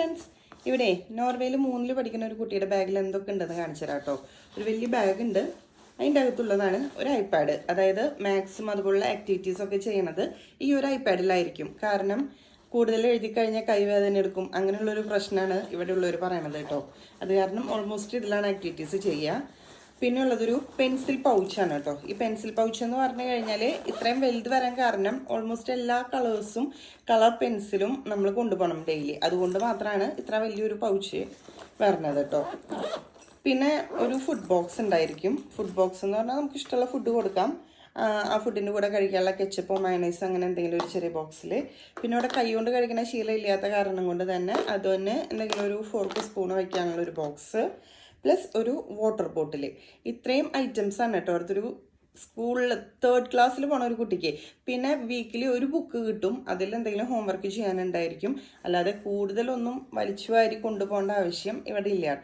Friends, ഇവിടെ നോർവേയിൽ 3ൽ പഠിക്കുന്ന ഒരു കുട്ടിയുടെ ബാഗിൽ എന്തൊക്കെ ഉണ്ടെന്ന് കാണിച്ചു തരാം കേട്ടോ. ഒരു വലിയ ബാഗ് ഉണ്ട്. അതിൻ്റെ അകത്തുള്ളതാണ് ഒരു ഐപാഡ്. അതായത് മാത്സും അതുപോലുള്ള ആക്ടിവിറ്റീസ് ഒക്കെ ചെയ്യണത് ഈ ഒരു ഐപാഡിലായിരിക്കും. കാരണം കൂടുതൽ എഴുതി കഴിഞ്ഞാൽ കൈവേദന എടുക്കും, അങ്ങനെയുള്ളൊരു പ്രശ്നമാണ് ഇവിടെ ഉള്ളവർ പറയണത് കേട്ടോ. അത് കാരണം ഓൾമോസ്റ്റ് ഇതിലാണ് ആക്ടിവിറ്റീസ് ചെയ്യുക. പിന്നെ ഉള്ളതൊരു പെൻസിൽ പൗച്ചാണ് കേട്ടോ. ഈ പെൻസിൽ പൗച്ച് എന്ന് പറഞ്ഞു കഴിഞ്ഞാൽ ഇത്രയും വലുത് വരാൻ കാരണം ഓൾമോസ്റ്റ് എല്ലാ കളേഴ്സും കളർ പെൻസിലും നമ്മൾ കൊണ്ടുപോകണം ഡെയിലി. അതുകൊണ്ട് മാത്രമാണ് ഇത്ര വലിയൊരു പൗച്ച് വരുന്നത് കേട്ടോ. പിന്നെ ഒരു ഫുഡ് ബോക്സ് ഉണ്ടായിരിക്കും. ഫുഡ് ബോക്സ് എന്ന് പറഞ്ഞാൽ നമുക്ക് ഇഷ്ടമുള്ള ഫുഡ് കൊടുക്കാം. ആ ഫുഡിൻ്റെ കൂടെ കഴിക്കാനുള്ള കെച്ചപ്പോ മയണൈസ് അങ്ങനെ എന്തെങ്കിലും ഒരു ചെറിയ ബോക്സിൽ. പിന്നെ ഇവിടെ കൈ കൊണ്ട് കഴിക്കുന്ന ശീലം ഇല്ലാത്ത കാരണം കൊണ്ട് തന്നെ അതുതന്നെ എന്തെങ്കിലും ഒരു ഫോർക്ക് സ്പൂൺ വയ്ക്കാനുള്ള ഒരു ബോക്സ്, പ്ലസ് ഒരു വാട്ടർ ബോട്ടിൽ. ഇത്രയും ഐറ്റംസ് ആണ് കേട്ടോ അടുത്തൊരു സ്കൂളിൽ 3rd ക്ലാസ്സിൽ പോണ ഒരു കുട്ടിക്ക്. പിന്നെ വീക്കിലി ഒരു ബുക്ക് കിട്ടും, അതിൽ എന്തെങ്കിലും ഹോംവർക്ക് ചെയ്യാനുണ്ടായിരിക്കും. അല്ലാതെ കൂടുതലൊന്നും വലിച്ചു വാരി കൊണ്ടുപോകേണ്ട ആവശ്യം ഇവിടെ ഇല്ല.